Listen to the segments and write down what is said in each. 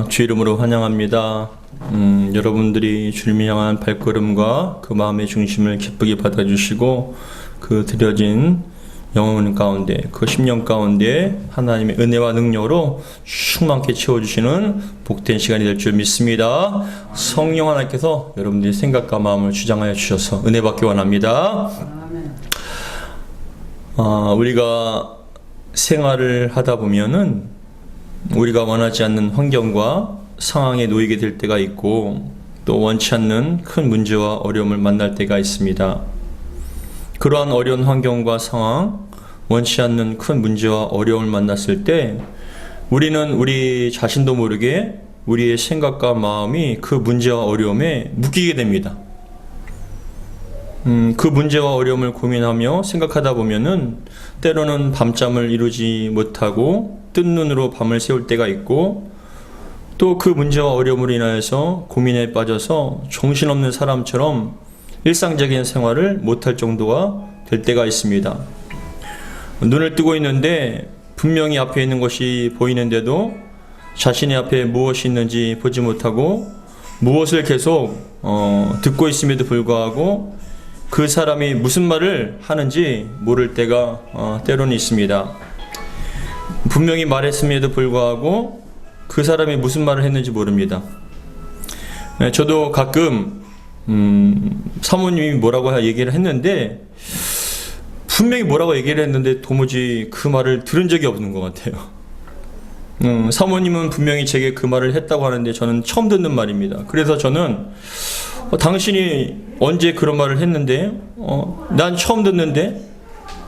주 이름으로 환영합니다. 여러분들이 주님을 향한 발걸음과 그 마음의 중심을 기쁘게 받아주시고 그 드려진 영혼 가운데, 그 심령 가운데 하나님의 은혜와 능력으로 충만케 채워주시는 복된 시간이 될 줄 믿습니다. 성령 하나님께서 여러분들의 생각과 마음을 주장하여 주셔서 은혜 받기 원합니다. 우리가 생활을 하다 보면은 우리가 원하지 않는 환경과 상황에 놓이게 될 때가 있고 또 원치 않는 큰 문제와 어려움을 만날 때가 있습니다. 그러한 어려운 환경과 상황, 원치 않는 큰 문제와 어려움을 만났을 때 우리는 우리 자신도 모르게 우리의 생각과 마음이 그 문제와 어려움에 묶이게 됩니다. 그 문제와 어려움을 고민하며 생각하다 보면은 때로는 밤잠을 이루지 못하고 뜬 눈으로 밤을 새울 때가 있고 또 그 문제와 어려움으로 인하여서 고민에 빠져서 정신없는 사람처럼 일상적인 생활을 못할 정도가 될 때가 있습니다. 눈을 뜨고 있는데 분명히 앞에 있는 것이 보이는데도 자신의 앞에 무엇이 있는지 보지 못하고 무엇을 계속 듣고 있음에도 불구하고 그 사람이 무슨 말을 하는지 모를 때가 때로는 있습니다. 분명히 말했음에도 불구하고 그 사람이 무슨 말을 했는지 모릅니다. 저도 가끔 사모님이 뭐라고 얘기를 했는데 분명히 뭐라고 얘기를 했는데 도무지 그 말을 들은 적이 없는 것 같아요. 사모님은 분명히 제게 그 말을 했다고 하는데 저는 처음 듣는 말입니다. 그래서 저는 당신이 언제 그런 말을 했는데 난 처음 듣는데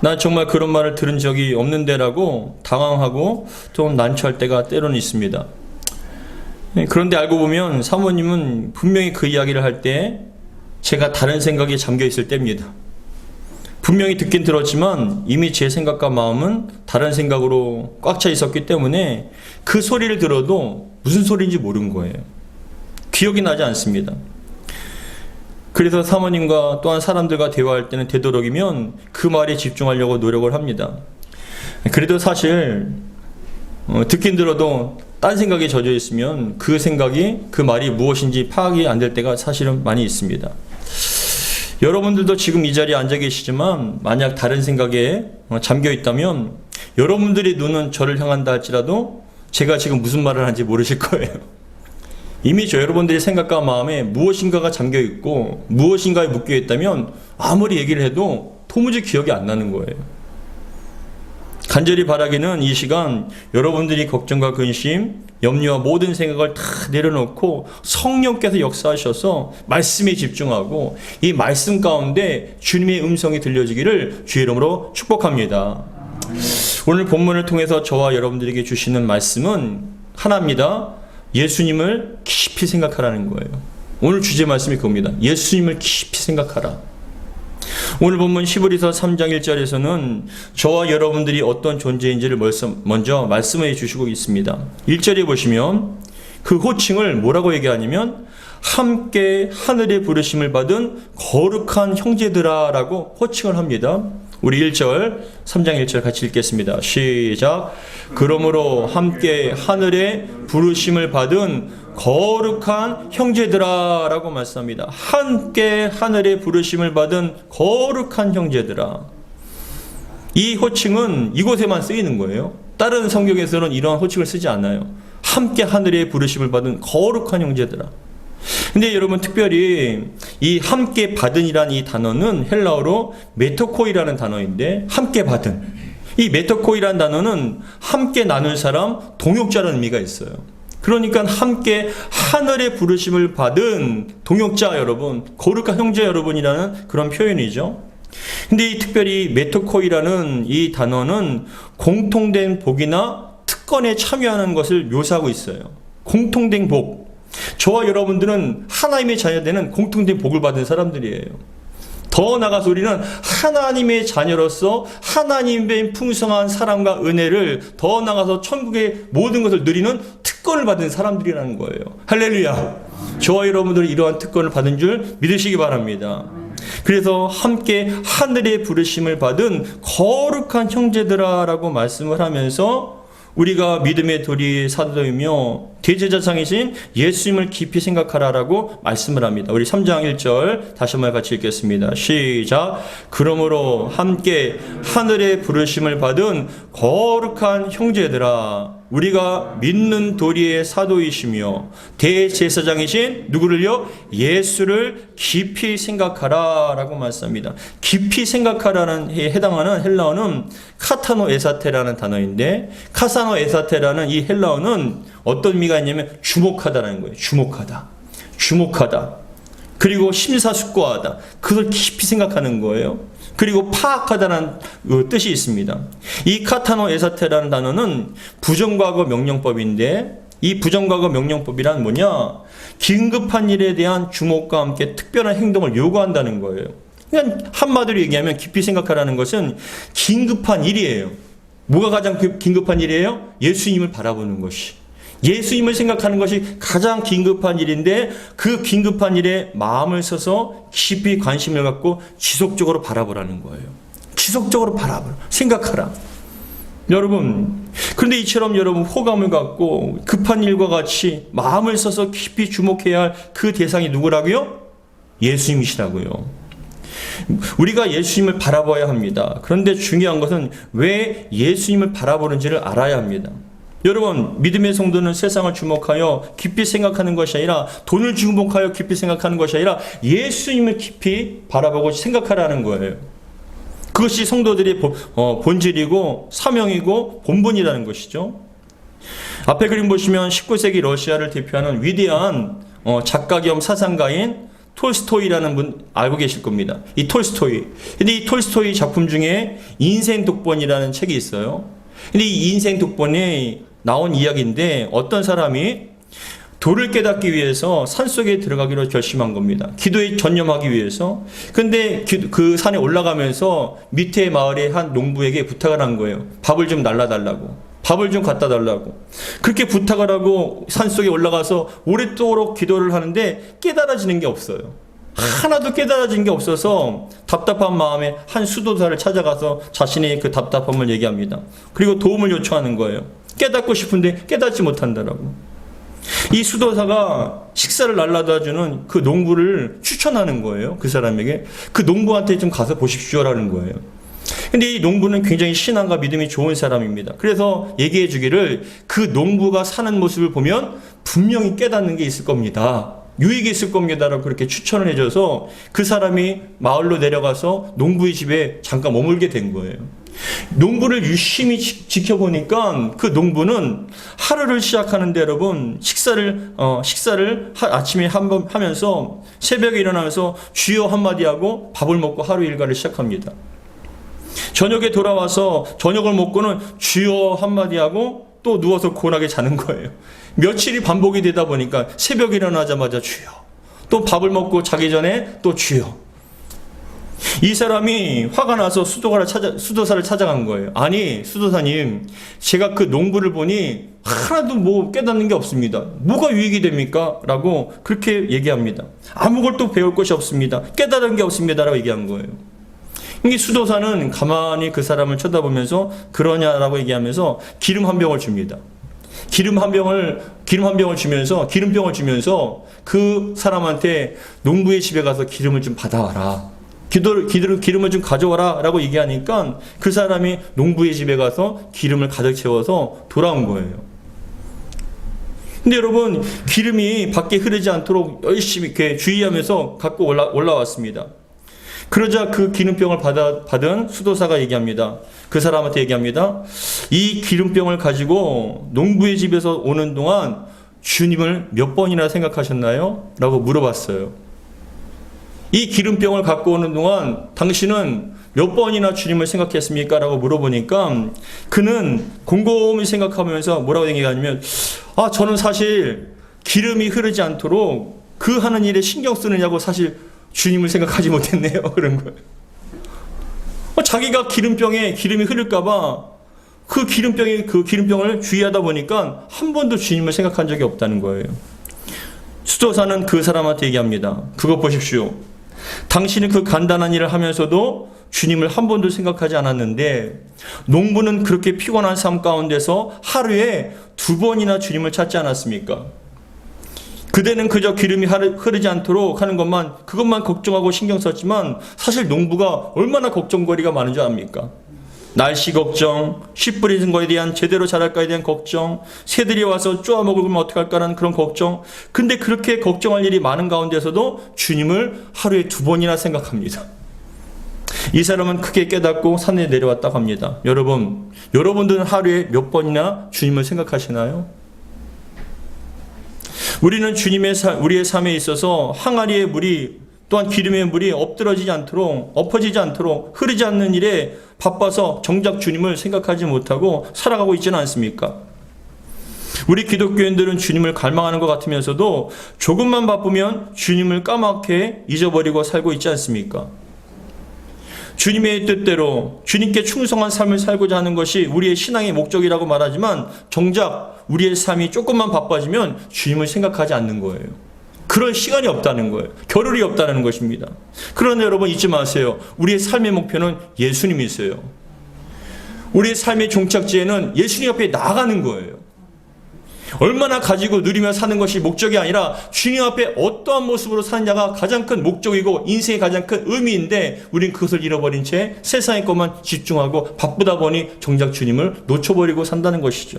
난 정말 그런 말을 들은 적이 없는데 라고 당황하고 좀 난처할 때가 때로는 있습니다. 그런데 알고 보면 사모님은 분명히 그 이야기를 할 때 제가 다른 생각에 잠겨 있을 때입니다. 분명히 듣긴 들었지만 이미 제 생각과 마음은 다른 생각으로 꽉 차 있었기 때문에 그 소리를 들어도 무슨 소리인지 모르는 거예요. 기억이 나지 않습니다. 그래서 사모님과 또한 사람들과 대화할 때는 되도록이면 그 말에 집중하려고 노력을 합니다. 그래도 사실 듣긴 들어도 딴 생각에 젖어 있으면 그 생각이 그 말이 무엇인지 파악이 안 될 때가 사실은 많이 있습니다. 여러분들도 지금 이 자리에 앉아 계시지만 만약 다른 생각에 잠겨 있다면 여러분들의 눈은 저를 향한다 할지라도 제가 지금 무슨 말을 하는지 모르실 거예요. 이미 여러분들의 생각과 마음에 무엇인가가 잠겨 있고 무엇인가에 묶여 있다면 아무리 얘기를 해도 도무지 기억이 안 나는 거예요. 간절히 바라기는 이 시간 여러분들이 걱정과 근심, 염려와 모든 생각을 다 내려놓고 성령께서 역사하셔서 말씀에 집중하고 이 말씀 가운데 주님의 음성이 들려지기를 주의 이름으로 축복합니다. 오늘 본문을 통해서 저와 여러분들에게 주시는 말씀은 하나입니다. 예수님을 깊이 생각하라는 거예요. 오늘 주제 말씀이 그겁니다. 예수님을 깊이 생각하라. 오늘 본문 히브리서 3장 1절에서는 저와 여러분들이 어떤 존재인지를 먼저 말씀해 주시고 있습니다. 1절에 보시면 그 호칭을 뭐라고 얘기하냐면 함께 하늘의 부르심을 받은 거룩한 형제들아 라고 호칭을 합니다. 우리 1절, 3장 1절 같이 읽겠습니다. 시작. 그러므로 함께 하늘의 부르심을 받은 거룩한 형제들아 라고 말씀합니다. 함께 하늘의 부르심을 받은 거룩한 형제들아. 이 호칭은 이곳에만 쓰이는 거예요. 다른 성경에서는 이런 호칭을 쓰지 않아요. 함께 하늘의 부르심을 받은 거룩한 형제들아. 근데 여러분 특별히 이 함께 받은이라는 이 단어는 헬라어로 메토코이라는 단어인데 함께 받은 이 메토코이라는 단어는 함께 나눌 사람, 동역자라는 의미가 있어요. 그러니까 함께 하늘의 부르심을 받은 동역자 여러분, 거룩한 형제 여러분이라는 그런 표현이죠. 근데 이 특별히 메토코이라는 이 단어는 공통된 복이나 특권에 참여하는 것을 묘사하고 있어요. 공통된 복. 저와 여러분들은 하나님의 자녀되는 공통된 복을 받은 사람들이에요. 더 나아가서 우리는 하나님의 자녀로서 하나님의 풍성한 사랑과 은혜를 더 나아가서 천국의 모든 것을 누리는 특권을 받은 사람들이라는 거예요. 할렐루야. 저와 여러분들이 이러한 특권을 받은 줄 믿으시기 바랍니다. 그래서 함께 하늘의 부르심을 받은 거룩한 형제들아 라고 말씀을 하면서 우리가 믿음의 도리의 사도이며 대제사장이신 예수님을 깊이 생각하라라고 말씀을 합니다. 우리 3장 1절 다시 한번 같이 읽겠습니다. 시작. 그러므로 함께 하늘의 부르심을 받은 거룩한 형제들아, 우리가 믿는 도리의 사도이시며 대제사장이신 누구를요? 예수를 깊이 생각하라 라고 말씀합니다. 깊이 생각하라는 해당하는 헬라어는 카타노 에사테라는 단어인데, 카사노 에사테라는 이 헬라어는 어떤 의미가 있냐면 주목하다라는 거예요. 주목하다. 그리고 심사숙고하다. 그걸 깊이 생각하는 거예요. 그리고 파악하다는 뜻이 있습니다. 이 카타노 에사테라는 단어는 부정과거 명령법인데, 이 부정과거 명령법이란 뭐냐? 긴급한 일에 대한 주목과 함께 특별한 행동을 요구한다는 거예요. 그러니까 한마디로 얘기하면 깊이 생각하라는 것은 긴급한 일이에요. 뭐가 가장 긴급한 일이에요? 예수님을 바라보는 것이. 예수님을 생각하는 것이 가장 긴급한 일인데, 그 긴급한 일에 마음을 써서 깊이 관심을 갖고 지속적으로 바라보라는 거예요. 지속적으로 바라보라. 생각하라. 여러분, 그런데 이처럼 여러분 호감을 갖고 급한 일과 같이 마음을 써서 깊이 주목해야 할 그 대상이 누구라고요? 예수님이시라고요. 우리가 예수님을 바라봐야 합니다. 그런데 중요한 것은 왜 예수님을 바라보는지를 알아야 합니다. 여러분, 믿음의 성도는 세상을 주목하여 깊이 생각하는 것이 아니라, 돈을 주목하여 깊이 생각하는 것이 아니라 예수님을 깊이 바라보고 생각하라는 거예요. 그것이 성도들의 본질이고 사명이고 본분이라는 것이죠. 앞에 그림 보시면 19세기 러시아를 대표하는 위대한 작가 겸 사상가인 톨스토이라는 분 알고 계실 겁니다. 이 톨스토이. 근데 이 톨스토이 작품 중에 인생 독본이라는 책이 있어요. 근데 이 인생 독본에 나온 이야기인데, 어떤 사람이 도를 깨닫기 위해서 산속에 들어가기로 결심한 겁니다. 기도에 전념하기 위해서. 근데 그 산에 올라가면서 밑에 마을의 한 농부에게 부탁을 한 거예요. 밥을 좀 날라달라고. 밥을 좀 갖다 달라고. 그렇게 부탁을 하고 산속에 올라가서 오랫도록 기도를 하는데 깨달아지는 게 없어요. 하나도 깨달아진 게 없어서 답답한 마음에 한 수도사를 찾아가서 자신의 그 답답함을 얘기합니다. 그리고 도움을 요청하는 거예요. 깨닫고 싶은데 깨닫지 못한다라고. 이 수도사가 식사를 날라다 주는 그 농부를 추천하는 거예요. 그 사람에게. 그 농부한테 좀 가서 보십시오라는 거예요. 근데 이 농부는 굉장히 신앙과 믿음이 좋은 사람입니다. 그래서 얘기해 주기를, 그 농부가 사는 모습을 보면 분명히 깨닫는 게 있을 겁니다. 유익이 있을 겁니다라고 그렇게 추천을 해줘서 그 사람이 마을로 내려가서 농부의 집에 잠깐 머물게 된 거예요. 농부를 유심히 지켜보니까 그 농부는 하루를 시작하는데 여러분 식사를 아침에 한번 하면서 새벽에 일어나면서 주여 한마디 하고 밥을 먹고 하루 일과를 시작합니다. 저녁에 돌아와서 저녁을 먹고는 주여 한마디 하고 또 누워서 고운하게 자는 거예요. 며칠이 반복이 되다 보니까 새벽에 일어나자마자 주여, 또 밥을 먹고 자기 전에 또 주여. 이 사람이 화가 나서 수도사를 찾아간 거예요. 아니 수도사님, 제가 그 농부를 보니 하나도 뭐 깨닫는 게 없습니다. 뭐가 유익이 됩니까? 라고 그렇게 얘기합니다. 아무것도 배울 것이 없습니다. 깨달은 게 없습니다 라고 얘기한 거예요. 이 수도사는 가만히 그 사람을 쳐다보면서 그러냐라고 얘기하면서 기름 한 병을 줍니다. 기름병을 주면서 그 사람한테 농부의 집에 가서 기름을 좀 받아와라. 기름을 좀 가져와라 라고 얘기하니까 그 사람이 농부의 집에 가서 기름을 가득 채워서 돌아온 거예요. 근데 여러분, 기름이 밖에 흐르지 않도록 열심히 이렇게 주의하면서 갖고 올라왔습니다. 그러자 그 기름병을 받은 수도사가 얘기합니다. 그 사람한테 얘기합니다. 이 기름병을 가지고 농부의 집에서 오는 동안 주님을 몇 번이나 생각하셨나요? 라고 물어봤어요. 이 기름병을 갖고 오는 동안 당신은 몇 번이나 주님을 생각했습니까? 라고 물어보니까 그는 곰곰이 생각하면서 뭐라고 얘기하냐면, 저는 사실 기름이 흐르지 않도록 그 하는 일에 신경 쓰느냐고 사실 주님을 생각하지 못했네요. 그런 거예요. 자기가 기름병에 기름이 흐를까봐 그 기름병을 주의하다 보니까 한 번도 주님을 생각한 적이 없다는 거예요. 수도사는 그 사람한테 얘기합니다. 그거 보십시오. 당신이 그 간단한 일을 하면서도 주님을 한 번도 생각하지 않았는데 농부는 그렇게 피곤한 삶 가운데서 하루에 2번이나 주님을 찾지 않았습니까? 그대는 그저 기름이 흐르지 않도록 하는 그것만 걱정하고 신경 썼지만 사실 농부가 얼마나 걱정거리가 많은 줄 압니까? 날씨 걱정, 씨 뿌리는 거에 대한 제대로 자랄까에 대한 걱정, 새들이 와서 쪼아먹으면 어떡할까라는 그런 걱정. 근데 그렇게 걱정할 일이 많은 가운데서도 주님을 하루에 2번이나 생각합니다. 이 사람은 크게 깨닫고 산에 내려왔다고 합니다. 여러분들은 하루에 몇 번이나 주님을 생각하시나요? 우리는 우리의 삶에 있어서 항아리의 물이 또한 기름의 물이 엎어지지 않도록 흐르지 않는 일에 바빠서 정작 주님을 생각하지 못하고 살아가고 있지는 않습니까? 우리 기독교인들은 주님을 갈망하는 것 같으면서도 조금만 바쁘면 주님을 까맣게 잊어버리고 살고 있지 않습니까? 주님의 뜻대로 주님께 충성한 삶을 살고자 하는 것이 우리의 신앙의 목적이라고 말하지만 정작 우리의 삶이 조금만 바빠지면 주님을 생각하지 않는 거예요. 그런 시간이 없다는 거예요. 겨를이 없다는 것입니다. 그러나 여러분 잊지 마세요. 우리의 삶의 목표는 예수님이세요. 우리의 삶의 종착지에는 예수님 앞에 나아가는 거예요. 얼마나 가지고 누리며 사는 것이 목적이 아니라 주님 앞에 어떠한 모습으로 사느냐가 가장 큰 목적이고 인생의 가장 큰 의미인데 우린 그것을 잃어버린 채 세상의 것만 집중하고 바쁘다 보니 정작 주님을 놓쳐버리고 산다는 것이죠.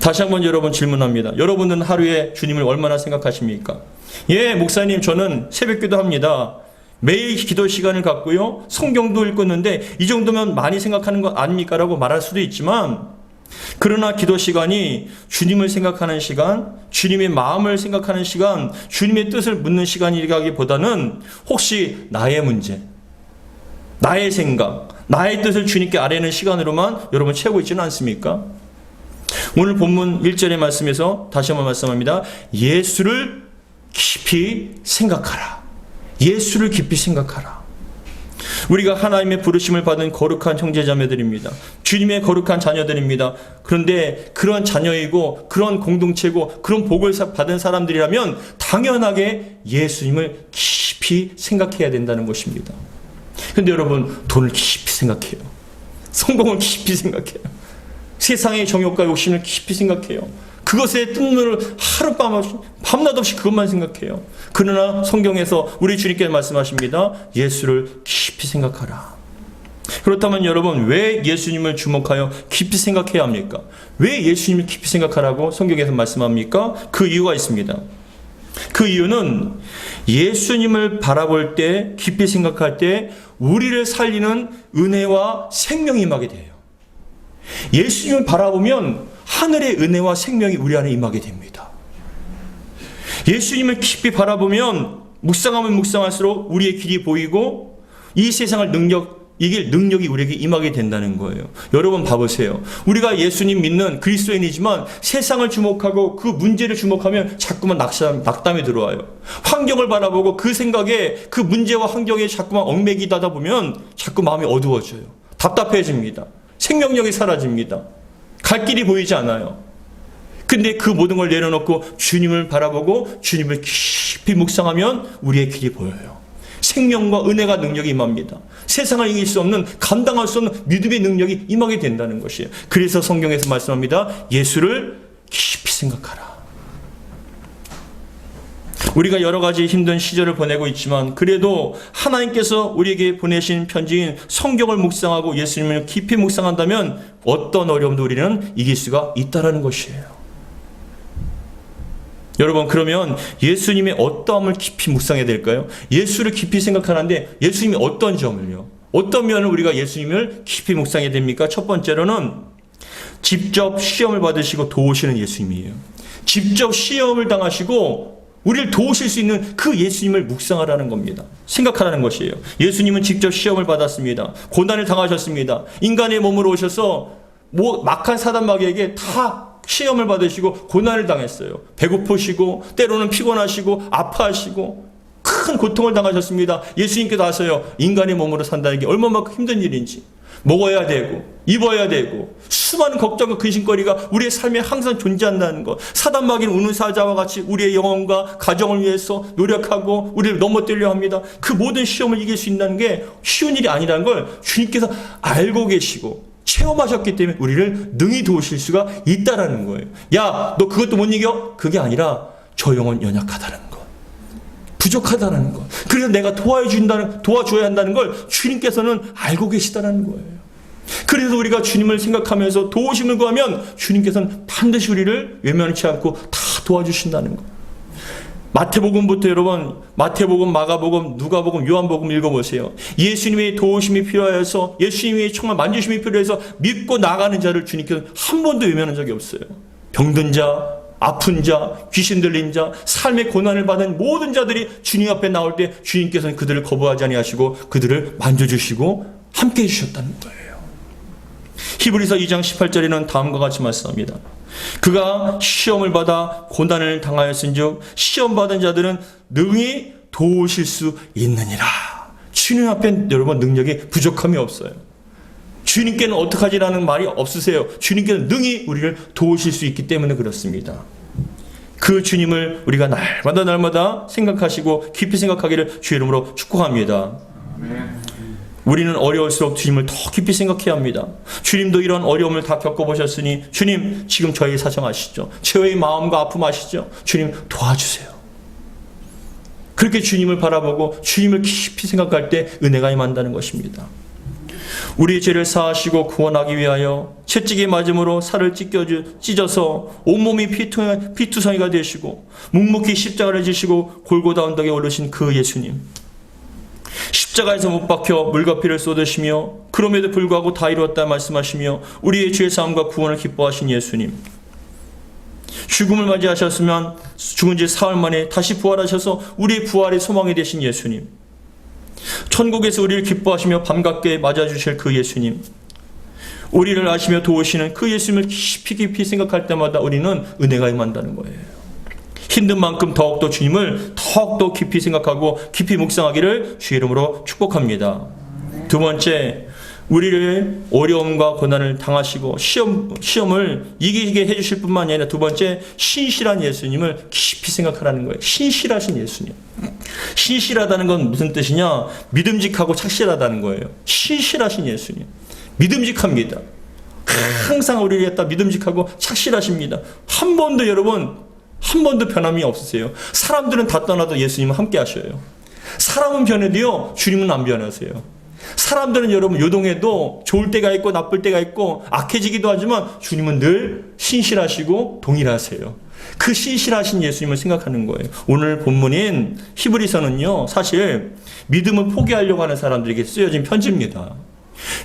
다시 한번 여러분 질문합니다. 여러분은 하루에 주님을 얼마나 생각하십니까? 예, 목사님 저는 새벽기도 합니다. 매일 기도 시간을 갖고요. 성경도 읽었는데 이 정도면 많이 생각하는 거 아닙니까? 라고 말할 수도 있지만 그러나 기도 시간이 주님을 생각하는 시간, 주님의 마음을 생각하는 시간, 주님의 뜻을 묻는 시간이라기보다는 혹시 나의 문제, 나의 생각, 나의 뜻을 주님께 아뢰는 시간으로만 여러분 채우고 있지는 않습니까? 오늘 본문 1절의 말씀에서 다시 한번 말씀합니다. 예수를 깊이 생각하라. 예수를 깊이 생각하라. 우리가 하나님의 부르심을 받은 거룩한 형제자매들입니다. 주님의 거룩한 자녀들입니다. 그런데 그런 자녀이고 그런 공동체고 그런 복을 받은 사람들이라면 당연하게 예수님을 깊이 생각해야 된다는 것입니다. 그런데 여러분 돈을 깊이 생각해요. 성공을 깊이 생각해요. 세상의 정욕과 욕심을 깊이 생각해요. 그것에 뜬 눈을 밤낮 없이 그것만 생각해요. 그러나 성경에서 우리 주님께서 말씀하십니다. 예수를 깊이 생각하라. 그렇다면 여러분 왜 예수님을 주목하여 깊이 생각해야 합니까? 왜 예수님을 깊이 생각하라고 성경에서 말씀합니까? 그 이유가 있습니다. 그 이유는 예수님을 바라볼 때 깊이 생각할 때 우리를 살리는 은혜와 생명이 임하게 돼요. 예수님을 바라보면 하늘의 은혜와 생명이 우리 안에 임하게 됩니다. 예수님을 깊이 바라보면 묵상하면 묵상할수록 우리의 길이 보이고 이 세상을 이길 능력이 우리에게 임하게 된다는 거예요. 여러분 봐보세요. 우리가 예수님 믿는 그리스도인이지만 세상을 주목하고 그 문제를 주목하면 자꾸만 낙담이 들어와요. 환경을 바라보고 그 생각에 그 문제와 환경에 자꾸만 얽매이다 보면 자꾸 마음이 어두워져요. 답답해집니다. 생명력이 사라집니다. 갈 길이 보이지 않아요. 근데 그 모든 걸 내려놓고 주님을 바라보고 주님을 깊이 묵상하면 우리의 길이 보여요. 생명과 은혜가 능력이 임합니다. 세상을 이길 수 없는 감당할 수 없는 믿음의 능력이 임하게 된다는 것이에요. 그래서 성경에서 말씀합니다. 예수를 깊이 생각하라. 우리가 여러 가지 힘든 시절을 보내고 있지만 그래도 하나님께서 우리에게 보내신 편지인 성경을 묵상하고 예수님을 깊이 묵상한다면 어떤 어려움도 우리는 이길 수가 있다는 것이에요. 여러분 그러면 예수님의 어떠함을 깊이 묵상해야 될까요? 예수를 깊이 생각하는데 예수님이 어떤 점을요? 어떤 면을 우리가 예수님을 깊이 묵상해야 됩니까? 첫 번째로는 직접 시험을 받으시고 도우시는 예수님이에요. 직접 시험을 당하시고 우리를 도우실 수 있는 그 예수님을 묵상하라는 겁니다. 생각하라는 것이에요. 예수님은 직접 시험을 받았습니다. 고난을 당하셨습니다. 인간의 몸으로 오셔서 막한 사단마귀에게 다 시험을 받으시고 고난을 당했어요. 배고프시고 때로는 피곤하시고 아파하시고 큰 고통을 당하셨습니다. 예수님께서 아세요. 인간의 몸으로 산다는 게 얼마만큼 힘든 일인지. 먹어야 되고 입어야 되고 수많은 걱정과 근심거리가 우리의 삶에 항상 존재한다는 것, 사단마귀는 우는 사자와 같이 우리의 영혼과 가정을 위해서 노력하고 우리를 넘어뜨려 합니다. 그 모든 시험을 이길 수 있다는 게 쉬운 일이 아니라는 걸 주님께서 알고 계시고 체험하셨기 때문에 우리를 능히 도우실 수가 있다라는 거예요. 야, 너 그것도 못 이겨? 그게 아니라 저 영혼 연약하다는 것, 부족하다는 것, 그래서 내가 도와줘야 한다는 걸 주님께서는 알고 계시다는 거예요. 그래서 우리가 주님을 생각하면서 도우심을 구하면 주님께서는 반드시 우리를 외면치 않고 다 도와주신다는 것. 마태복음부터 여러분, 마태복음, 마가복음, 누가복음, 요한복음 읽어보세요. 예수님의 도우심이 필요해서, 예수님의 정말 만지심이 필요해서 믿고 나가는 자를 주님께서는 한 번도 외면한 적이 없어요. 병든 자, 아픈 자, 귀신 들린 자, 삶의 고난을 받은 모든 자들이 주님 앞에 나올 때 주님께서는 그들을 거부하지 아니하시고 그들을 만져주시고 함께 해주셨다는 거예요. 히브리서 2장 18절에는 다음과 같이 말씀합니다. 그가 시험을 받아 고난을 당하였은즉 시험 받은 자들은 능히 도우실 수 있느니라. 주님 앞에 여러분 능력이 부족함이 없어요. 주님께는 어떡하지라는 말이 없으세요. 주님께는 능히 우리를 도우실 수 있기 때문에 그렇습니다. 그 주님을 우리가 날마다 생각하시고 깊이 생각하기를 주의 이름으로 축복합니다. 아멘. 우리는 어려울수록 주님을 더 깊이 생각해야 합니다. 주님도 이런 어려움을 다 겪어보셨으니 주님 지금 저희 사정 아시죠? 저희 마음과 아픔 아시죠? 주님 도와주세요. 그렇게 주님을 바라보고 주님을 깊이 생각할 때 은혜가 임한다는 것입니다. 우리의 죄를 사하시고 구원하기 위하여 채찍에 맞음으로 살을 찢어서 온몸이 피투성이가 되시고 묵묵히 십자가를 지시고 골고다 언덕에 오르신 그 예수님, 십자가에서 못 박혀 물과 피를 쏟으시며 그럼에도 불구하고 다 이루었다 말씀하시며 우리의 죄 사함과 구원을 기뻐하신 예수님, 죽음을 맞이하셨으면 죽은 지 사흘 만에 다시 부활하셔서 우리의 부활의 소망이 되신 예수님, 천국에서 우리를 기뻐하시며 반갑게 맞아주실 그 예수님, 우리를 아시며 도우시는 그 예수님을 깊이 생각할 때마다 우리는 은혜가 임한다는 거예요. 힘든 만큼 더욱더 주님을 더욱더 깊이 생각하고 깊이 묵상하기를 주의 이름으로 축복합니다. 두 번째, 우리를 어려움과 고난을 당하시고 시험을 이기게 해주실 뿐만 아니라 두 번째, 신실한 예수님을 깊이 생각하라는 거예요. 신실하신 예수님. 신실하다는 건 무슨 뜻이냐? 믿음직하고 착실하다는 거예요. 신실하신 예수님. 믿음직합니다. 항상 우리를 갖다 믿음직하고 착실하십니다. 한 번도 여러분, 한 번도 변함이 없으세요. 사람들은 다 떠나도 예수님은 함께 하셔요. 사람은 변해도요, 주님은 안 변하세요. 사람들은 여러분 요동해도 좋을 때가 있고 나쁠 때가 있고 악해지기도 하지만 주님은 늘 신실하시고 동일하세요. 그 신실하신 예수님을 생각하는 거예요. 오늘 본문인 히브리서는요, 사실 믿음을 포기하려고 하는 사람들에게 쓰여진 편지입니다.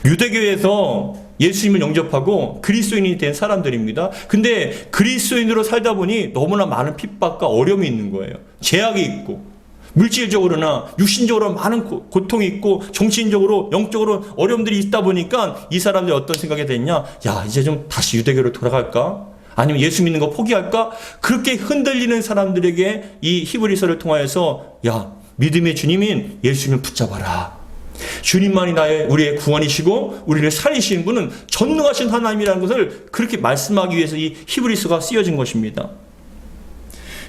유대교에서 예수님을 영접하고 그리스도인이 된 사람들입니다. 근데 그리스도인으로 살다 보니 너무나 많은 핍박과 어려움이 있는 거예요. 제약이 있고 물질적으로나 육신적으로 많은 고통이 있고 정신적으로 영적으로 어려움들이 있다 보니까 이 사람들이 어떤 생각이 됐냐? 야, 이제 좀 다시 유대교로 돌아갈까? 아니면 예수 믿는 거 포기할까? 그렇게 흔들리는 사람들에게 이 히브리서를 통하여서 야, 믿음의 주님인 예수님을 붙잡아라. 주님만이 우리의 구원이시고 우리를 살리시는 분은 전능하신 하나님이라는 것을 그렇게 말씀하기 위해서 이 히브리서가 쓰여진 것입니다.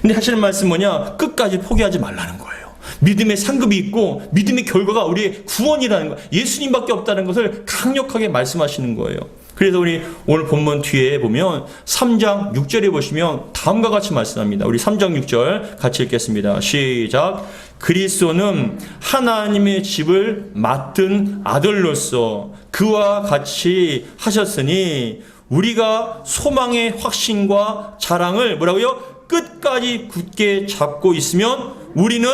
근데 하시는 말씀 뭐냐? 끝까지 포기하지 말라는 거예요. 믿음의 상급이 있고 믿음의 결과가 우리의 구원이라는 거예요. 예수님밖에 없다는 것을 강력하게 말씀하시는 거예요. 그래서 우리 오늘 본문 뒤에 보면 3장 6절에 보시면 다음과 같이 말씀합니다. 우리 3장 6절 같이 읽겠습니다. 시작. 그리스도는 하나님의 집을 맡은 아들로서 그와 같이 하셨으니 우리가 소망의 확신과 자랑을 뭐라고요? 끝까지 굳게 잡고 있으면 우리는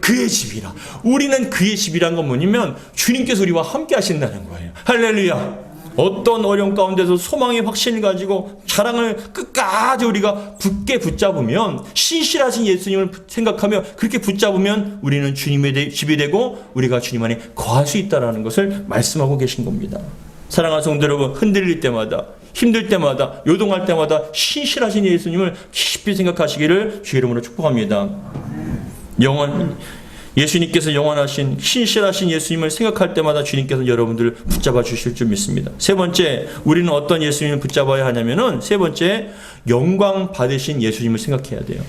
그의 집이라. 우리는 그의 집이란 건 뭐냐면 주님께서 우리와 함께 하신다는 거예요. 할렐루야. 어떤 어려움 가운데서 소망의 확신을 가지고 자랑을 끝까지 우리가 굳게 붙잡으면, 신실하신 예수님을 생각하며 그렇게 붙잡으면 우리는 주님의 집이 되고 우리가 주님 안에 거할 수 있다는 것을 말씀하고 계신 겁니다. 사랑하는 성도 여러분, 흔들릴 때마다, 힘들 때마다, 요동할 때마다 신실하신 예수님을 깊이 생각하시기를 주의 이름으로 축복합니다. 예수님께서 영원하신 신실하신 예수님을 생각할 때마다 주님께서 여러분들을 붙잡아 주실 줄 믿습니다. 세 번째, 우리는 어떤 예수님을 붙잡아야 하냐면은 세 번째, 영광 받으신 예수님을 생각해야 돼요.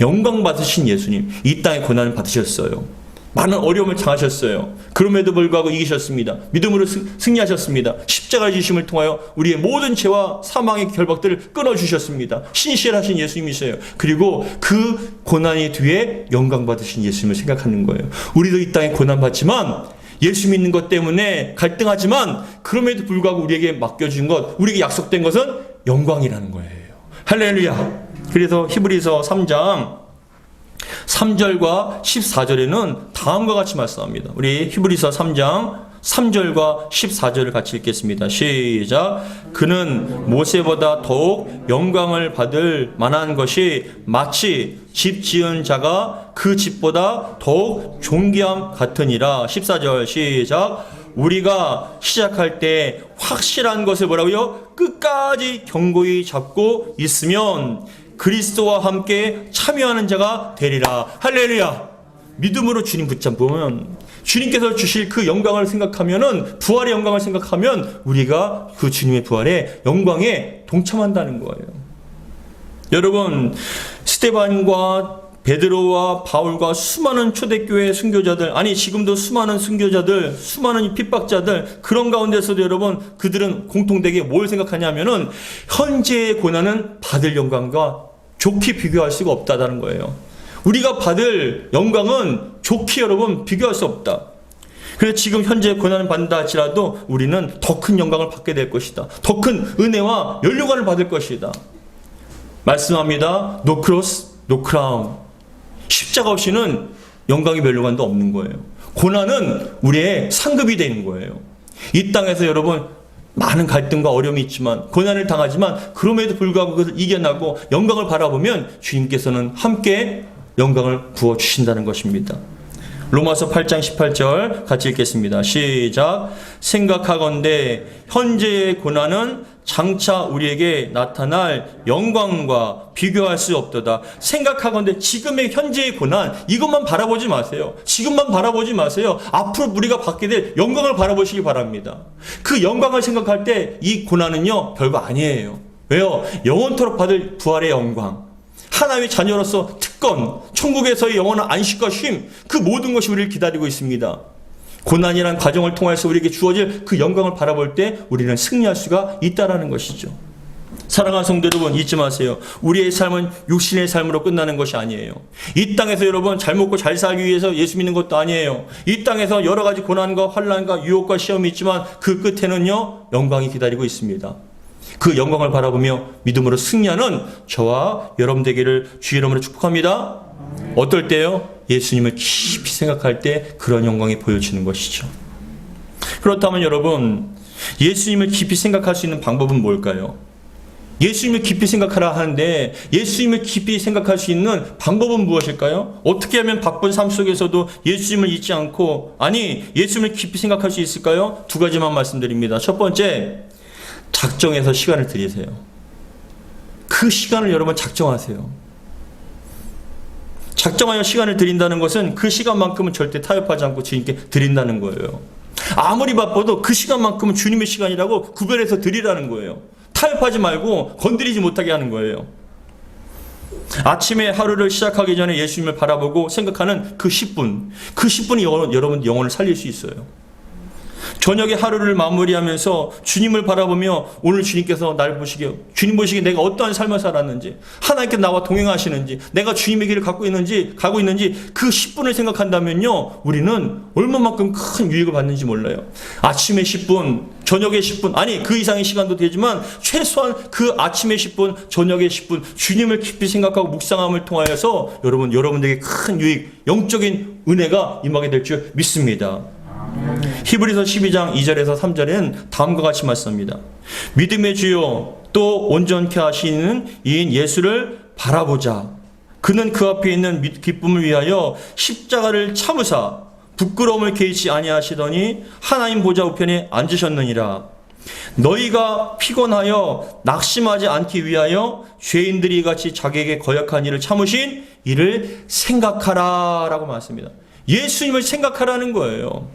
영광 받으신 예수님, 이 땅에 고난을 받으셨어요. 많은 어려움을 당하셨어요. 그럼에도 불구하고 이기셨습니다. 믿음으로 승리하셨습니다. 십자가의 지심을 통하여 우리의 모든 죄와 사망의 결박들을 끊어주셨습니다. 신실하신 예수님이세요. 그리고 그 고난의 뒤에 영광 받으신 예수님을 생각하는 거예요. 우리도 이 땅에 고난 받지만 예수 믿는 것 때문에 갈등하지만 그럼에도 불구하고 우리에게 맡겨준 것, 우리에게 약속된 것은 영광이라는 거예요. 할렐루야. 그래서 히브리서 3장 3절과 14절에는 다음과 같이 말씀합니다. 우리 히브리서 3장 3절과 14절을 같이 읽겠습니다. 시작. 그는 모세보다 더욱 영광을 받을 만한 것이 마치 집 지은 자가 그 집보다 더욱 존귀함 같으니라. 14절 시작. 우리가 시작할 때 확실한 것을 뭐라고요? 끝까지 견고히 잡고 있으면 그리스도와 함께 참여하는 자가 되리라. 할렐루야. 믿음으로 주님 붙잡으면 주님께서 주실 그 영광을 생각하면은, 부활의 영광을 생각하면 우리가 그 주님의 부활의 영광에 동참한다는 거예요. 여러분, 스데반과 베드로와 바울과 수많은 초대교회 순교자들, 아니 지금도 수많은 순교자들, 수많은 핍박자들, 그런 가운데서도 여러분, 그들은 공통되게 뭘 생각하냐면은 현재의 고난은 받을 영광과 좋게 비교할 수가 없다는 거예요. 우리가 받을 영광은 좋게 여러분 비교할 수 없다. 그래서 지금 현재 고난을 받는다 할지라도 우리는 더 큰 영광을 받게 될 것이다. 더 큰 은혜와 면류관을 받을 것이다. 말씀합니다. No cross, no crown. 십자가 없이는 영광의 면류관도 없는 거예요. 고난은 우리의 상급이 되는 거예요. 이 땅에서 여러분 많은 갈등과 어려움이 있지만, 고난을 당하지만 그럼에도 불구하고 그것을 이겨나고 영광을 바라보면 주님께서는 함께 영광을 부어주신다는 것입니다. 로마서 8장 18절 같이 읽겠습니다. 시작. 생각하건대 현재의 고난은 장차 우리에게 나타날 영광과 비교할 수 없도다. 생각하건대 지금의 현재의 고난, 이것만 바라보지 마세요. 지금만 바라보지 마세요. 앞으로 우리가 받게 될 영광을 바라보시기 바랍니다. 그 영광을 생각할 때 이 고난은요 별거 아니에요. 왜요? 영원토록 받을 부활의 영광, 하나님의 자녀로서 특권, 천국에서의 영원한 안식과 쉼, 그 모든 것이 우리를 기다리고 있습니다. 고난이란 과정을 통해서 우리에게 주어질 그 영광을 바라볼 때 우리는 승리할 수가 있다라는 것이죠. 사랑하는 성도 여러분, 잊지 마세요. 우리의 삶은 육신의 삶으로 끝나는 것이 아니에요. 이 땅에서 여러분 잘 먹고 잘 살기 위해서 예수 믿는 것도 아니에요. 이 땅에서 여러 가지 고난과 환난과 유혹과 시험이 있지만 그 끝에는요 영광이 기다리고 있습니다. 그 영광을 바라보며 믿음으로 승리하는 저와 여러분 되기를 주의 이름으로 축복합니다. 어떨 때요? 예수님을 깊이 생각할 때 그런 영광이 보여지는 것이죠. 그렇다면 여러분, 예수님을 깊이 생각할 수 있는 방법은 뭘까요? 예수님을 깊이 생각하라 하는데 예수님을 깊이 생각할 수 있는 방법은 무엇일까요? 어떻게 하면 바쁜 삶 속에서도 예수님을 잊지 않고, 아니 예수님을 깊이 생각할 수 있을까요? 두 가지만 말씀드립니다. 첫 번째, 작정해서 시간을 들이세요. 그 시간을 여러분 작정하세요. 작정하여 시간을 드린다는 것은 그 시간만큼은 절대 타협하지 않고 주님께 드린다는 거예요. 아무리 바빠도 그 시간만큼은 주님의 시간이라고 구별해서 드리라는 거예요. 타협하지 말고 건드리지 못하게 하는 거예요. 아침에 하루를 시작하기 전에 예수님을 바라보고 생각하는 그 10분, 그 10분이 여러분 영혼을 살릴 수 있어요. 저녁에 하루를 마무리하면서 주님을 바라보며 오늘 주님께서 날 보시기에, 주님 보시기에 내가 어떠한 삶을 살았는지, 하나님께 나와 동행하시는지, 내가 주님의 길을 가고 있는지 그 10분을 생각한다면요 우리는 얼마만큼 큰 유익을 받는지 몰라요. 아침에 10분, 저녁에 10분, 아니 그 이상의 시간도 되지만 최소한 그 아침에 10분, 저녁에 10분 주님을 깊이 생각하고 묵상함을 통하여서 여러분들에게 큰 유익, 영적인 은혜가 임하게 될 줄 믿습니다. 히브리서 12장 2절에서 3절에는 다음과 같이 말씀합니다. 믿음의 주요 또 온전케 하시는 이인 예수를 바라보자. 그는 그 앞에 있는 기쁨을 위하여 십자가를 참으사 부끄러움을 개의치 아니하시더니 하나님 보좌 우편에 앉으셨느니라. 너희가 피곤하여 낙심하지 않기 위하여 죄인들이 같이 자기에게 거역한 일을 참으신 이를 생각하라 라고 말씀합니다. 예수님을 생각하라는 거예요.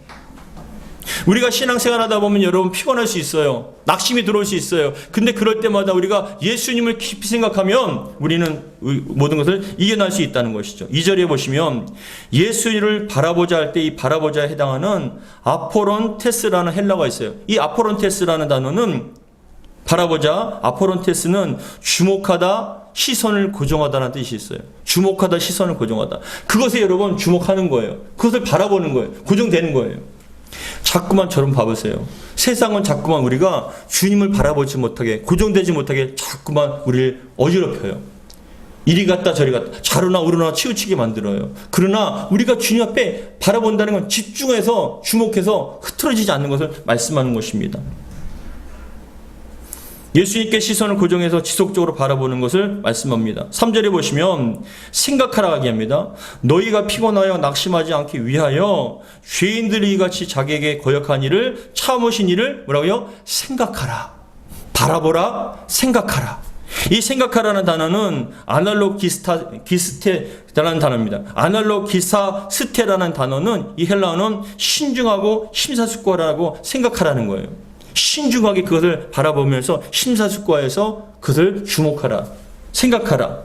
우리가 신앙생활 하다 보면 여러분 피곤할 수 있어요. 낙심이 들어올 수 있어요. 근데 그럴 때마다 우리가 예수님을 깊이 생각하면 우리는 모든 것을 이겨낼 수 있다는 것이죠. 2절에 보시면 예수를 바라보자 할 때 이 바라보자에 해당하는 아포론테스라는 헬라어가 있어요. 이 아포론테스라는 단어는 바라보자, 아포론테스는 주목하다, 시선을 고정하다는 뜻이 있어요. 주목하다, 시선을 고정하다. 그것에 여러분 주목하는 거예요. 그것을 바라보는 거예요. 고정되는 거예요. 자꾸만 저런 봐보세요. 세상은 자꾸만 우리가 주님을 바라보지 못하게, 고정되지 못하게 자꾸만 우리를 어지럽혀요. 이리 갔다 저리 갔다, 좌로나 우로나 치우치게 만들어요. 그러나 우리가 주님 앞에 바라본다는 건 집중해서, 주목해서 흐트러지지 않는 것을 말씀하는 것입니다. 예수님께 시선을 고정해서 지속적으로 바라보는 것을 말씀합니다. 3절에 보시면 생각하라 하게 합니다. 너희가 피곤하여 낙심하지 않기 위하여 죄인들이 같이 자기에게 거역한 일을, 참으신 일을 뭐라고요? 생각하라. 바라보라. 생각하라. 이 생각하라는 단어는 아날로 기스테라는 단어입니다. 아날로 기사스테라는 단어는 이 헬라어는 신중하고 심사숙고하라고 생각하라는 거예요. 신중하게 그것을 바라보면서 심사숙고해서 그것을 주목하라, 생각하라.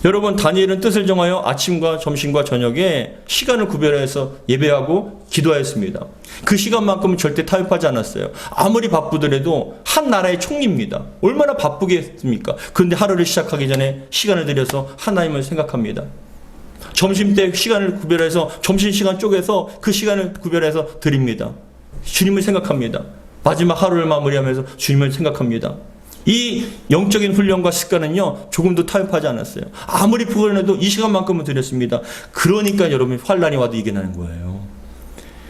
여러분, 다니엘은 뜻을 정하여 아침과 점심과 저녁에 시간을 구별해서 예배하고 기도하였습니다. 그 시간만큼은 절대 타협하지 않았어요. 아무리 바쁘더라도 한 나라의 총리입니다. 얼마나 바쁘겠습니까? 그런데 하루를 시작하기 전에 시간을 들여서 하나님을 생각합니다. 점심때 시간을 구별해서 점심시간 쪼개서 그 시간을 구별해서 드립니다. 주님을 생각합니다. 마지막 하루를 마무리하면서 주님을 생각합니다. 이 영적인 훈련과 습관은요, 조금도 타협하지 않았어요. 아무리 피곤해도 이 시간만큼은 드렸습니다. 그러니까 여러분이 환란이 와도 이겨내는 거예요.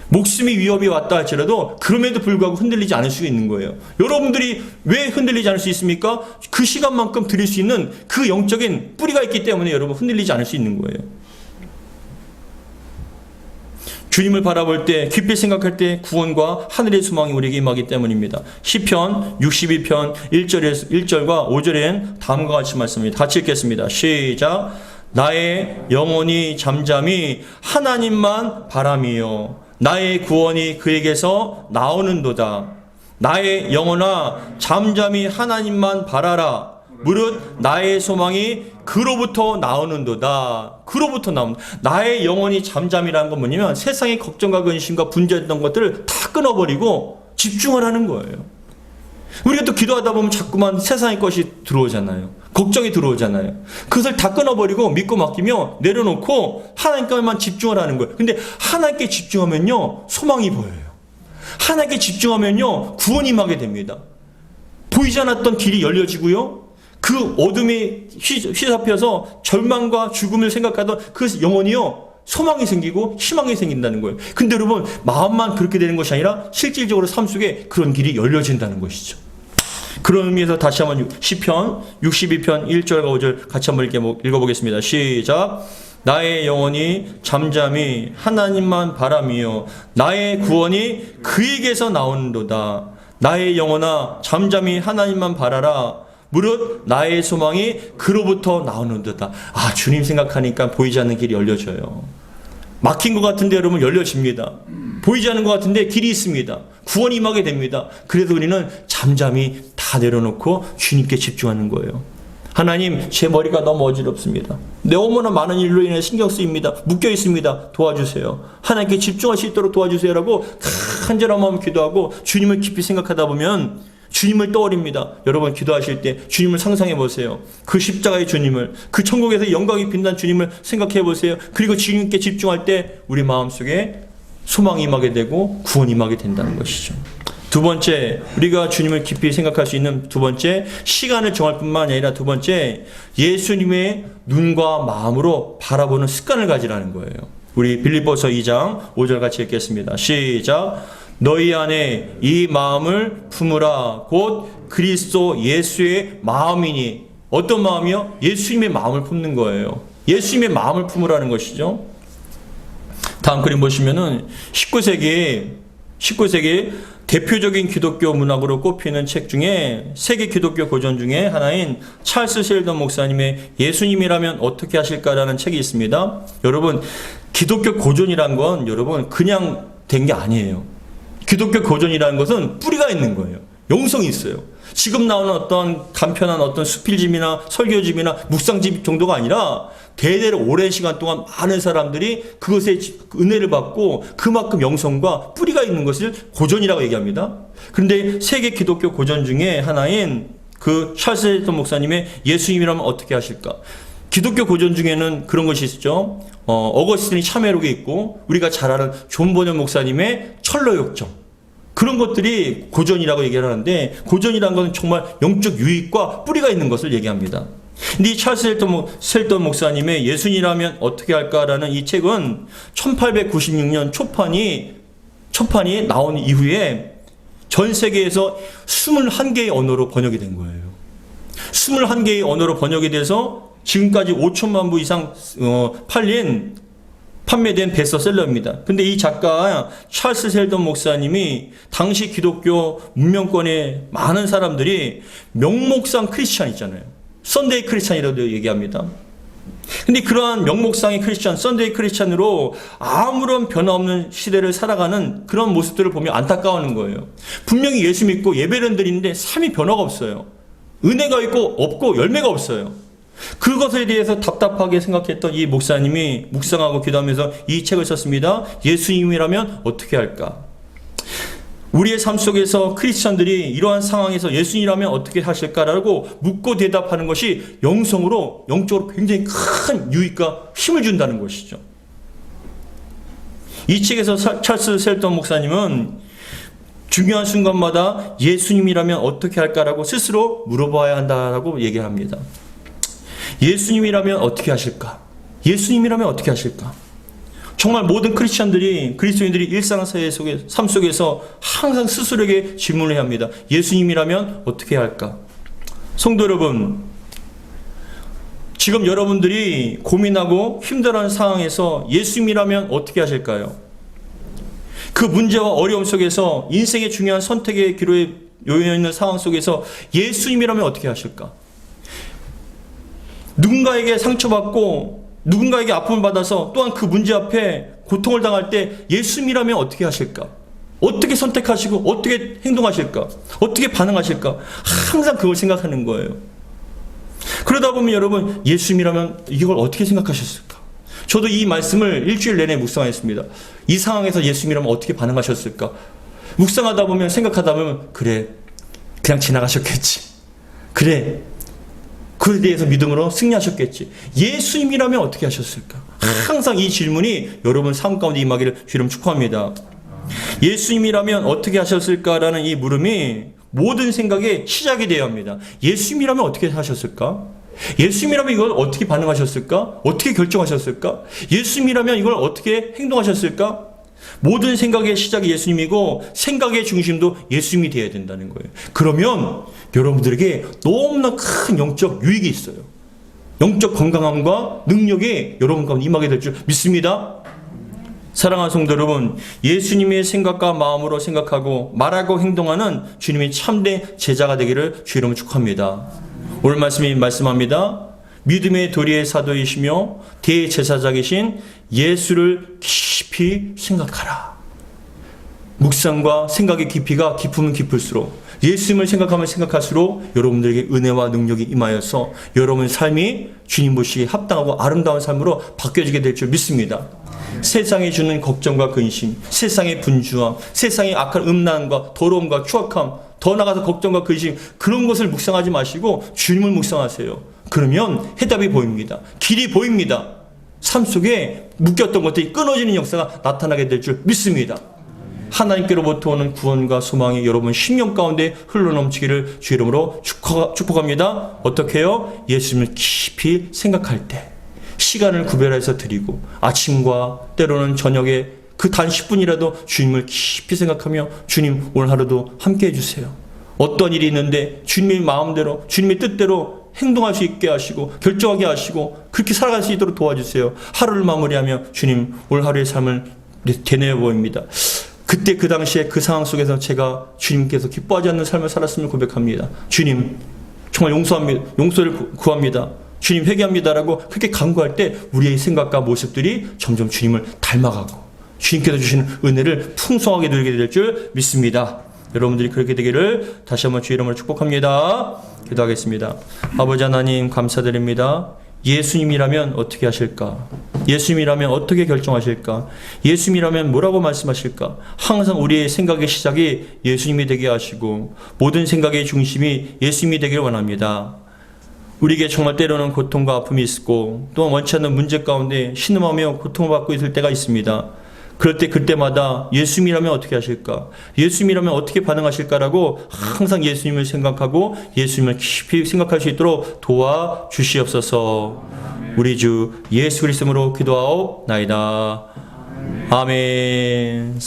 목숨이 위협이 왔다 할지라도 그럼에도 불구하고 흔들리지 않을 수 있는 거예요. 여러분들이 왜 흔들리지 않을 수 있습니까? 그 시간만큼 드릴 수 있는 그 영적인 뿌리가 있기 때문에 여러분 흔들리지 않을 수 있는 거예요. 주님을 바라볼 때, 깊이 생각할 때 구원과 하늘의 소망이 우리에게 임하기 때문입니다. 시편 62편 1절과 5절엔 다음과 같이 말씀입니다. 같이 읽겠습니다. 시작. 나의 영혼이 잠잠히 하나님만 바람이요 나의 구원이 그에게서 나오는도다. 나의 영혼아 잠잠히 하나님만 바라라. 무릇 나의 소망이 그로부터 나오는도다. 그로부터 나온다. 나의 영혼이 잠잠이라는 건 뭐냐면 세상의 걱정과 근심과 분주했던 것들을 다 끊어버리고 집중을 하는 거예요. 우리가 또 기도하다 보면 자꾸만 세상의 것이 들어오잖아요. 걱정이 들어오잖아요. 그것을 다 끊어버리고 믿고 맡기며 내려놓고 하나님께만 집중을 하는 거예요. 근데 하나님께 집중하면요 소망이 보여요. 하나님께 집중하면요 구원이 임하게 됩니다. 보이지 않았던 길이 열려지고요. 그 어둠이 휘잡혀서 절망과 죽음을 생각하던 그 영혼이요 소망이 생기고 희망이 생긴다는 거예요. 근데 여러분 마음만 그렇게 되는 것이 아니라 실질적으로 삶 속에 그런 길이 열려진다는 것이죠. 그런 의미에서 다시 한번 시편 62편 1절과 5절 같이 한번 읽어보겠습니다. 시작. 나의 영혼이 잠잠히 하나님만 바람이요 나의 구원이 그에게서 나오는도다. 나의 영혼아 잠잠히 하나님만 바라라. 무릇 나의 소망이 그로부터 나오는도다. 아, 주님 생각하니까 보이지 않는 길이 열려져요. 막힌 것 같은데 여러분 열려집니다. 보이지 않는 것 같은데 길이 있습니다. 구원이 임하게 됩니다. 그래도 우리는 잠잠히 다 내려놓고 주님께 집중하는 거예요. 하나님, 제 머리가 너무 어지럽습니다. 너무나 많은 일로 인해 신경 쓰입니다. 묶여 있습니다. 도와주세요. 하나님께 집중할 수 있도록 도와주세요라고 간절한 마음 기도하고 주님을 깊이 생각하다 보면 주님을 떠올립니다. 여러분 기도하실 때 주님을 상상해 보세요. 그 십자가의 주님을, 그 천국에서 영광이 빛난 주님을 생각해 보세요. 그리고 주님께 집중할 때 우리 마음속에 소망이 임하게 되고 구원이 임하게 된다는 것이죠. 두 번째, 우리가 주님을 깊이 생각할 수 있는 두 번째, 시간을 정할 뿐만 아니라 두 번째, 예수님의 눈과 마음으로 바라보는 습관을 가지라는 거예요. 우리 빌립보서 2장 5절 같이 읽겠습니다. 시작. 너희 안에 이 마음을 품으라. 곧 그리스도 예수의 마음이니. 어떤 마음이요? 예수님의 마음을 품는 거예요. 예수님의 마음을 품으라는 것이죠. 다음 그림 보시면은 19세기 대표적인 기독교 문학으로 꼽히는 책 중에 세계 기독교 고전 중에 하나인 찰스 셸던 목사님의 예수님이라면 어떻게 하실까라는 책이 있습니다. 여러분 기독교 고전이란 건 여러분 그냥 된 게 아니에요. 기독교 고전이라는 것은 뿌리가 있는 거예요. 영성이 있어요. 지금 나오는 어떤 간편한 어떤 수필집이나 설교집이나 묵상집 정도가 아니라 대대로 오랜 시간 동안 많은 사람들이 그것에 은혜를 받고 그만큼 영성과 뿌리가 있는 것을 고전이라고 얘기합니다. 그런데 세계 기독교 고전 중에 하나인 그 찰스 헬턴 목사님의 예수님이라면 어떻게 하실까? 기독교 고전 중에는 그런 것이 있죠. 어거스틴이 참회록에 있고 우리가 잘 아는 존 버년 목사님의 철로역정, 그런 것들이 고전이라고 얘기를 하는데, 고전이라는 것은 정말 영적 유익과 뿌리가 있는 것을 얘기합니다. 근데 이 찰스 헬턴 목사님의 예수님이라면 어떻게 할까라는 이 책은 1896년 초판이 나온 이후에 전 세계에서 21개의 언어로 번역이 된 거예요. 21개의 언어로 번역이 돼서 지금까지 5천만 부 이상 판매된 베스트셀러입니다. 근데 이 작가 찰스 헬턴 목사님이 당시 기독교 문명권의 많은 사람들이 명목상 크리스찬 있잖아요. 썬데이 크리스찬이라고 얘기합니다. 근데 그러한 명목상의 크리스찬, 썬데이 크리스찬으로 아무런 변화 없는 시대를 살아가는 그런 모습들을 보면 안타까워하는 거예요. 분명히 예수 믿고 예배를 드리는데 삶이 변화가 없어요. 은혜가 있고 없고 열매가 없어요. 그것에 대해서 답답하게 생각했던 이 목사님이 묵상하고 기도하면서 이 책을 썼습니다. 예수님이라면 어떻게 할까? 우리의 삶 속에서 크리스천들이 이러한 상황에서 예수님이라면 어떻게 하실까라고 묻고 대답하는 것이 영적으로 굉장히 큰 유익과 힘을 준다는 것이죠. 이 책에서 찰스 헬턴 목사님은 중요한 순간마다 예수님이라면 어떻게 할까라고 스스로 물어봐야 한다라고 얘기합니다. 예수님이라면 어떻게 하실까? 예수님이라면 어떻게 하실까? 정말 모든 그리스도인들이 일상생활 속에, 삶 속에서 항상 스스로에게 질문을 해야 합니다. 예수님이라면 어떻게 할까? 성도 여러분, 지금 여러분들이 고민하고 힘들어하는 상황에서 예수님이라면 어떻게 하실까요? 그 문제와 어려움 속에서 인생의 중요한 선택의 기로에 놓여 있는 상황 속에서 예수님이라면 어떻게 하실까? 누군가에게 상처받고 누군가에게 아픔을 받아서 또한 그 문제 앞에 고통을 당할 때 예수님이라면 어떻게 하실까? 어떻게 선택하시고 어떻게 행동하실까? 어떻게 반응하실까? 항상 그걸 생각하는 거예요. 그러다 보면 여러분, 예수님이라면 이걸 어떻게 생각하셨을까? 저도 이 말씀을 일주일 내내 묵상했습니다. 이 상황에서 예수님이라면 어떻게 반응하셨을까? 묵상하다 보면, 생각하다 보면, 그래, 그냥 지나가셨겠지. 그래, 그에 대해서 믿음으로 승리하셨겠지. 예수님이라면 어떻게 하셨을까? 항상 이 질문이 여러분 삶 가운데 임하기를 주님 축복합니다. 예수님이라면 어떻게 하셨을까라는 이 물음이 모든 생각의 시작이 되어야 합니다. 예수님이라면 어떻게 하셨을까? 예수님이라면 이걸 어떻게 반응하셨을까? 어떻게 결정하셨을까? 예수님이라면 이걸 어떻게 행동하셨을까? 모든 생각의 시작이 예수님이고 생각의 중심도 예수님이 되어야 된다는 거예요. 그러면 여러분들에게 너무나 큰 영적 유익이 있어요. 영적 건강함과 능력이 여러분 가운데 임하게 될 줄 믿습니다. 사랑하는 성도 여러분, 예수님의 생각과 마음으로 생각하고 말하고 행동하는 주님의 참된 제자가 되기를 주 이름으로 축복합니다. 오늘 말씀이 말씀합니다. 믿음의 도리의 사도이시며 대제사장이신 예수를 깊이 생각하라. 묵상과 생각의 깊이가 깊으면 깊을수록, 예수님을 생각하면 생각할수록 여러분들에게 은혜와 능력이 임하여서 여러분의 삶이 주님 보시기에 합당하고 아름다운 삶으로 바뀌어지게 될 줄 믿습니다. 세상이 주는 걱정과 근심, 세상의 분주함, 세상의 악한 음란과 더러움과 추악함, 더 나아가서 걱정과 근심, 그런 것을 묵상하지 마시고 주님을 묵상하세요. 그러면 해답이 보입니다. 길이 보입니다. 삶 속에 묶였던 것들이 끊어지는 역사가 나타나게 될 줄 믿습니다. 하나님께로부터 오는 구원과 소망이 여러분 심령 가운데 흘러넘치기를 주 이름으로 축복합니다. 어떻게 해요? 예수님을 깊이 생각할 때 시간을 구별해서 드리고 아침과 때로는 저녁에 그 단 10분이라도 주님을 깊이 생각하며 주님 오늘 하루도 함께 해주세요. 어떤 일이 있는데 주님의 마음대로 주님의 뜻대로 행동할 수 있게 하시고 결정하게 하시고 그렇게 살아갈 수 있도록 도와주세요. 하루를 마무리하며 주님 오늘 하루의 삶을 되뇌어 보입니다. 그때 그 당시에 그 상황 속에서 제가 주님께서 기뻐하지 않는 삶을 살았음을 고백합니다. 주님 정말 용서를 구합니다. 주님 회개합니다라고 그렇게 간구할 때 우리의 생각과 모습들이 점점 주님을 닮아가고 주님께서 주시는 은혜를 풍성하게 누리게 될 줄 믿습니다. 여러분들이 그렇게 되기를 다시 한번 주의 이름으로 축복합니다. 기도하겠습니다. 아버지 하나님 감사드립니다. 예수님이라면 어떻게 하실까? 예수님이라면 어떻게 결정하실까? 예수님이라면 뭐라고 말씀하실까? 항상 우리의 생각의 시작이 예수님이 되게 하시고 모든 생각의 중심이 예수님이 되기를 원합니다. 우리에게 정말 때로는 고통과 아픔이 있고 또 원치 않는 문제 가운데 신음하며 고통을 받고 있을 때가 있습니다. 그럴 때 그때마다 예수님이라면 어떻게 하실까? 예수님이라면 어떻게 반응하실까라고 항상 예수님을 생각하고 예수님을 깊이 생각할 수 있도록 도와주시옵소서. 우리 주 예수 그리스도로 기도하옵나이다. 아멘.